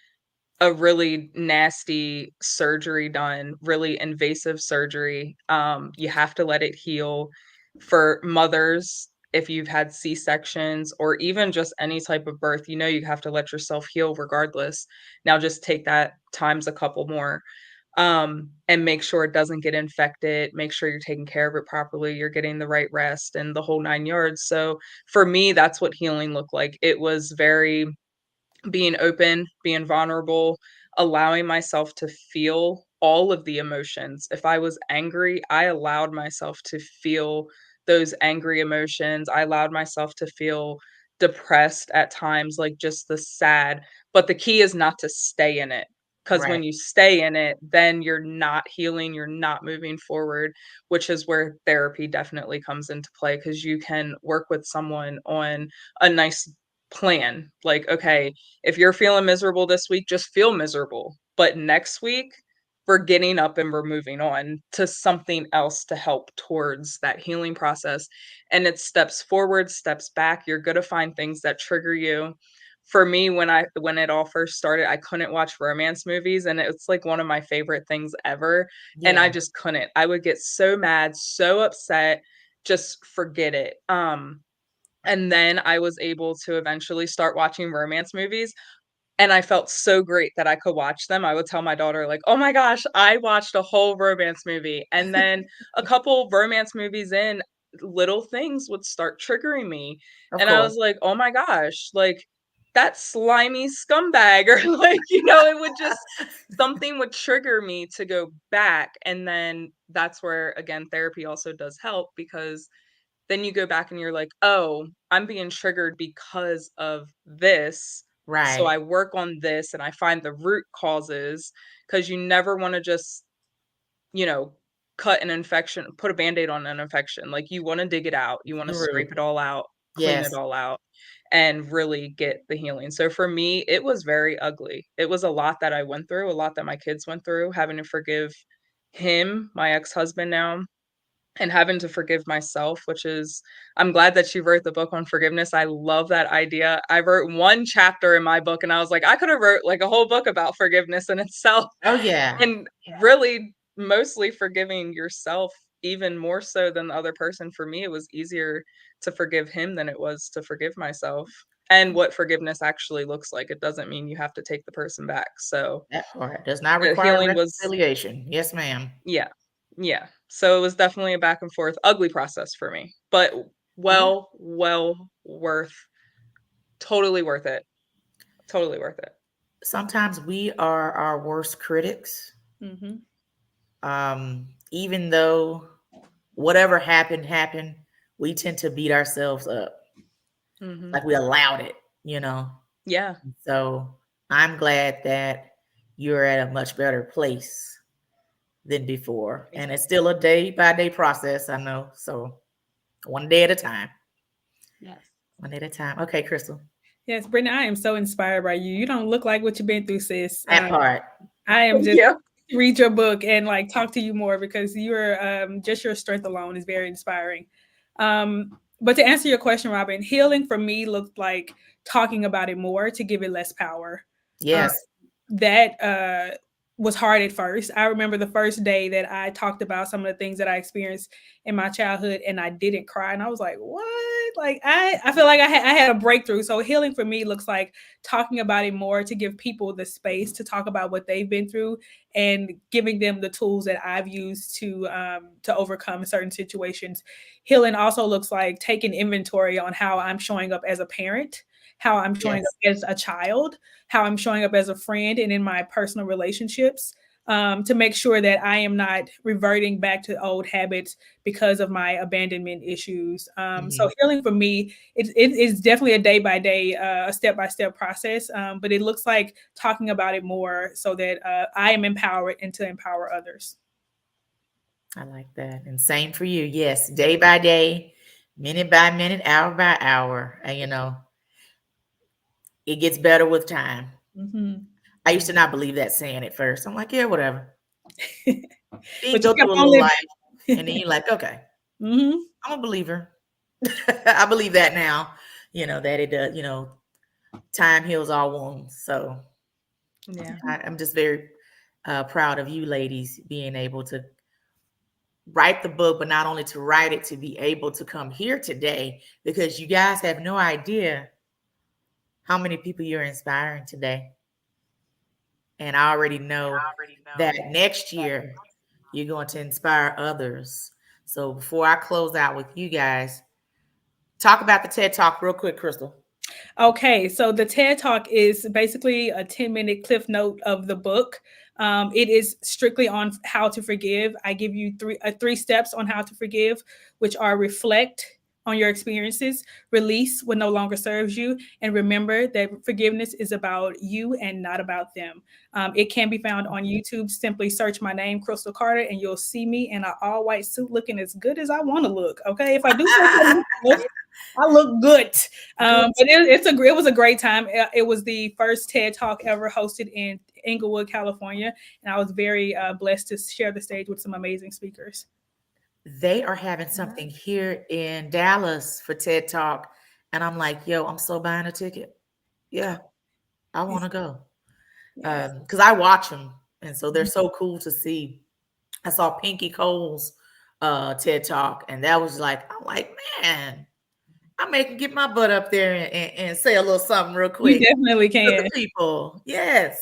a really nasty surgery done, really invasive surgery. You have to let it heal. For mothers, if you've had C-sections or even just any type of birth, you have to let yourself heal regardless. Now just take that times a couple more. And make sure it doesn't get infected, make sure you're taking care of it properly, you're getting the right rest and the whole 9 yards. So for me, that's what healing looked like. It was very being open, being vulnerable, allowing myself to feel all of the emotions. If I was angry, I allowed myself to feel those angry emotions. I allowed myself to feel depressed at times, like just the sad. But the key is not to stay in it. Because Right. when you stay in it, then you're not healing, you're not moving forward, which is where therapy definitely comes into play. Because you can work with someone on a nice plan. Like, okay, if you're feeling miserable this week, just feel miserable. But next week, we're getting up and we're moving on to something else to help towards that healing process. And it's steps forward, steps back. You're going to find things that trigger you. For me, when it all first started, I couldn't watch romance movies, and it's like one of my favorite things ever. And I Yeah. just couldn't. I would get so mad, so upset, just forget it. And then I was able to eventually start watching romance movies, and I felt so great that I could watch them. I would tell my daughter, like, "Oh my gosh, I watched a whole romance movie." And then a couple romance movies in, little things would start triggering me. Of And I course. was like, "Oh my gosh, like that slimy scumbag," or like, it would just something would trigger me to go back. And then that's where again therapy also does help, because then you go back and you're like, "Oh, I'm being triggered because of this. So Right. I work on this and I find the root causes." Because you never wanna just, you know, cut an infection, put a Band-Aid on an infection. Like, you wanna dig it out, you wanna True. scrape it all out, clean it Yes. all out, and really get the healing. So for me, it was very ugly. It was a lot that I went through, a lot that my kids went through, having to forgive him, my ex-husband now, and having to forgive myself, which is, I'm glad that you wrote the book on forgiveness. I love that idea. I wrote one chapter in my book and I was like, I could have wrote like a whole book about forgiveness in itself. Oh yeah. And really mostly forgiving yourself even more so than the other person. For me, it was easier to forgive him than it was to forgive myself. And what forgiveness actually looks like. It doesn't mean you have to take the person back. So That part does not the require healing was, reconciliation. Yes, ma'am. yeah. Yeah. So it was definitely a back and forth, ugly process for me, but Yeah. well worth, totally worth it. Totally worth it. Sometimes we are our worst critics. Mhm. Even though whatever happened, we tend to beat ourselves up. Mhm. Like we allowed it. Yeah. So I'm glad that you're at a much better place than before. And it's still a day by day process, I know. So one day at a time. Yes. One day at a time. Okay, Crystal. Yes, Brittany, I am so inspired by you. You don't look like what you've been through, sis. That part. I am Thank just you. read your book and like talk to you more because you're just your strength alone is very inspiring. But to answer your question, Robbin, healing for me looked like talking about it more to give it less power. Yes. That was hard at first. I remember the first day that I talked about some of the things that I experienced in my childhood and I didn't cry. And I was like, what? Like, I feel like I had a breakthrough. So healing for me looks like talking about it more to give people the space to talk about what they've been through and giving them the tools that I've used to overcome certain situations. Healing also looks like taking inventory on how I'm showing up as a parent, how I'm showing up as a child, how I'm showing up as a friend and in my personal relationships, to make sure that I am not reverting back to old habits because of my abandonment issues. So healing for me, it's definitely a day by day, a step by step process, but it looks like talking about it more so that I am empowered and to empower others. I like that. And same for you. Yes. Day by day, minute by minute, hour by hour. And, it gets better with time. I used to not believe that saying at first. I'm like, yeah, whatever. Then you go through a little life, and then you're like, okay, I'm a believer. I believe that now, that it does, time heals all wounds. So Yeah. I'm just very proud of you ladies being able to write the book, but not only to write it, to be able to come here today, because you guys have no idea how many people you're inspiring today. And I already know that next year you're going to inspire others. So before I close out with you guys, talk about the TED Talk real quick, Crystal. Okay, so the TED Talk is basically a 10-minute cliff note of the book. It is strictly on how to forgive. I give you three steps on how to forgive, which are reflect on your experiences, release what no longer serves you, and remember that forgiveness is about you and not about them. It can be found on YouTube. Simply search my name, Crystal Carter, and you'll see me in an all-white suit looking as good as I want to look. Okay, if I do something, I look good. But it was a great time. It was the first TED Talk ever hosted in Inglewood, California, and I was very blessed to share the stage with some amazing speakers. They are having something here in Dallas for TED Talk. And I'm like, yo, I'm so buying a ticket. Yeah, I want to go. Because I watch them. And so they're so cool to see. I saw Pinky Cole's TED Talk. And that was like, I'm like, man, I may get my butt up there and say a little something real quick. You definitely can. To the people. Yes.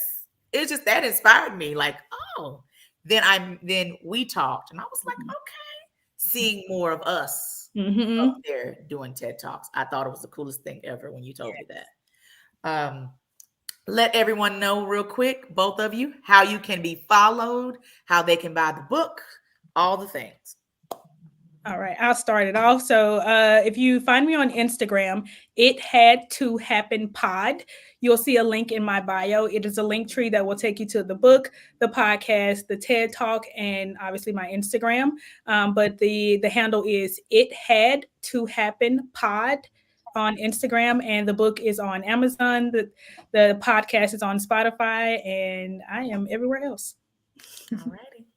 It's just that inspired me. Like, oh. Then we talked. And I was like, okay. Seeing more of us up there doing TED Talks. I thought it was the coolest thing ever when you told me that. Let everyone know real quick, both of you, how you can be followed, how they can buy the book, all the things. All right, I'll start it off. So if you find me on Instagram, It Had to Happen Pod, you'll see a link in my bio. It is a link tree that will take you to the book, the podcast, the TED Talk, and obviously my Instagram. But the handle is It Had to Happen Pod on Instagram, and the book is on Amazon. The podcast is on Spotify, and I am everywhere else. All righty,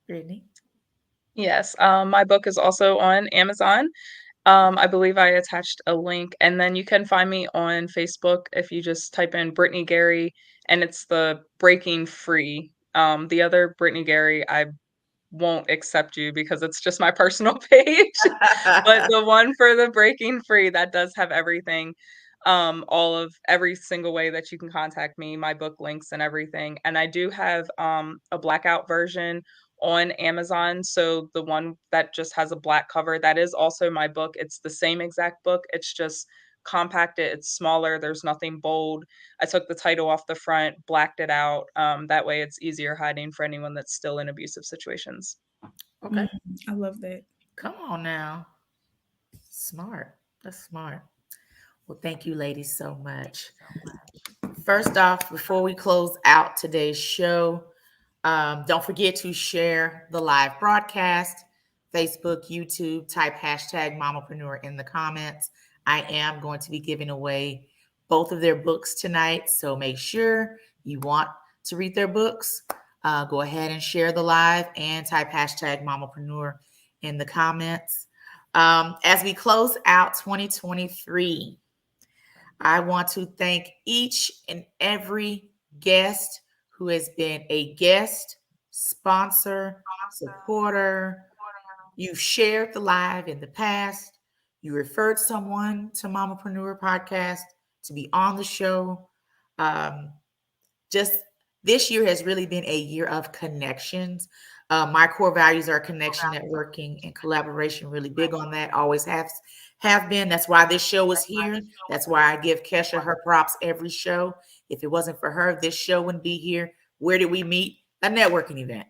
Brittany. Yes, my book is also on Amazon. I believe I attached a link, and then you can find me on Facebook if you just type in Brittany Gary, and it's the Breaking Free. The other Brittany Gary, I won't accept you because it's just my personal page. But the one for the Breaking Free, that does have everything. All of every single way that you can contact me, my book links and everything. And I do have a blackout version on Amazon. So the one that just has a black cover, that is also my book. It's the same exact book. It's just compacted. It's smaller. There's nothing bold. I took the title off the front, blacked it out. That way it's easier hiding for anyone that's still in abusive situations. Okay. I love that. Come on now. Smart. That's smart. Well, thank you, ladies, so much. First off, before we close out today's show, don't forget to share the live broadcast, Facebook, YouTube, type hashtag Mamapreneur in the comments. I am going to be giving away both of their books tonight, so make sure you want to read their books. Go ahead and share the live and type hashtag Mamapreneur in the comments. As we close out 2023, I want to thank each and every guest who has been a guest, sponsor, supporter. You've shared the live in the past. You referred someone to Mamapreneur Podcast to be on the show. Just this year has really been a year of connections. My core values are connection, networking, and collaboration. Really big on that. Always have been. That's why this show is here. That's why I give Kesha her props every show. If it wasn't for her, this show wouldn't be here. Where did we meet? A networking event.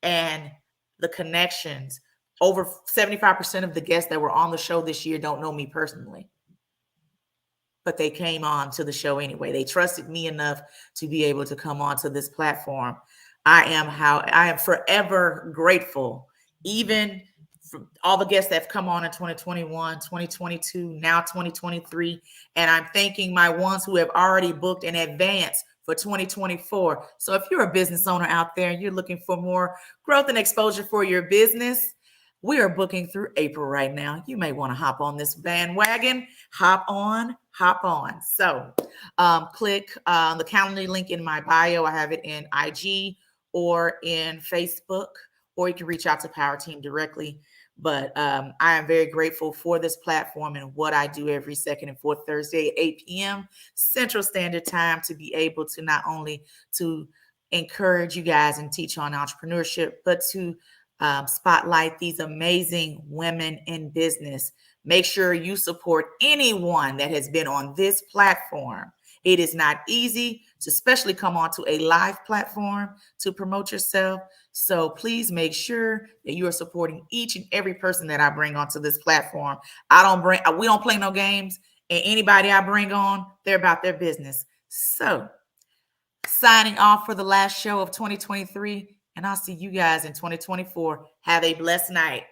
And the connections. Over 75% of the guests that were on the show this year don't know me personally, but they came on to the show anyway. They trusted me enough to be able to come onto this platform. I am forever grateful, even for all the guests that have come on in 2021, 2022, now 2023. And I'm thanking my ones who have already booked in advance for 2024. So if you're a business owner out there and you're looking for more growth and exposure for your business, we are booking through April right now. You may want to hop on this bandwagon. Hop on. So click the calendar link in my bio. I have it in IG or in Facebook, or you can reach out to Power Team directly. But I am very grateful for this platform and what I do every second and fourth Thursday at 8 p.m. Central Standard Time to be able to not only to encourage you guys and teach on entrepreneurship, but to spotlight these amazing women in business. Make sure you support anyone that has been on this platform. It is not easy to especially come onto a live platform to promote yourself. So please make sure that you are supporting each and every person that I bring onto this platform. We don't play no games, and anybody I bring on, they're about their business. So signing off for the last show of 2023. And I'll see you guys in 2024. Have a blessed night.